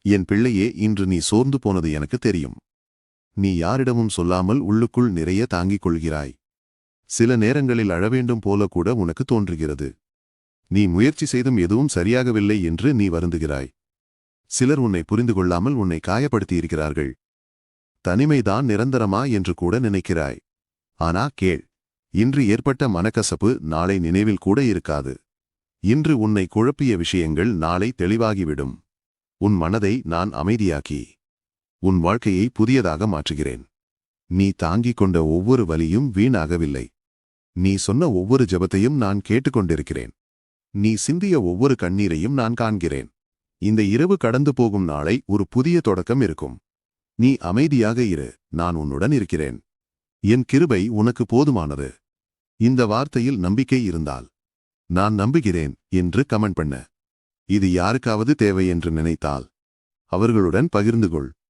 என் பிள்ளையே, இன்று நீ சோர்ந்து போனது எனக்கு தெரியும். நீ யாரிடமும் சொல்லாமல் உள்ளுக்குள் நிறைய தாங்கிக் கொள்கிறாய். சில நேரங்களில் அழவேண்டும் போல கூட உனக்கு தோன்றுகிறது. நீ முயற்சி செய்தும் எதுவும் சரியாகவில்லை என்று நீ வருந்துகிறாய். சிலர் உன்னை புரிந்து கொள்ளாமல் உன்னை காயப்படுத்தியிருக்கிறார்கள். தனிமைதான் நிரந்தரமா என்று கூட நினைக்கிறாய். ஆனா கேள், இன்று ஏற்பட்ட மனக்கசப்பு நாளை நினைவில் கூட இருக்காது. இன்று உன்னை குழப்பிய விஷயங்கள் நாளை தெளிவாகிவிடும். உன் மனதை நான் அமைதியாக்கி உன் வாழ்க்கையை புதியதாக மாற்றுகிறேன். நீ தாங்கிக் கொண்ட ஒவ்வொரு வலியும் வீணாகவில்லை. நீ சொன்ன ஒவ்வொரு ஜெபத்தையும் நான் கேட்டுக்கொண்டிருக்கிறேன். நீ சிந்திய ஒவ்வொரு கண்ணீரையும் நான் காண்கிறேன். இந்த இரவு கடந்து போகும் நாளை ஒரு புதிய தொடக்கம் இருக்கும். நீ அமைதியாக இரு, நான் உன்னுடன் இருக்கிறேன். என் கிருபை உனக்கு போதுமானது. இந்த வார்த்தையில் நம்பிக்கை இருந்தால், நான் நம்புகிறேன் என்று கமெண்ட் பண்ண. இது யாருக்காவது தேவை என்று நினைத்தால் அவர்களுடன் பகிர்ந்து கொள்.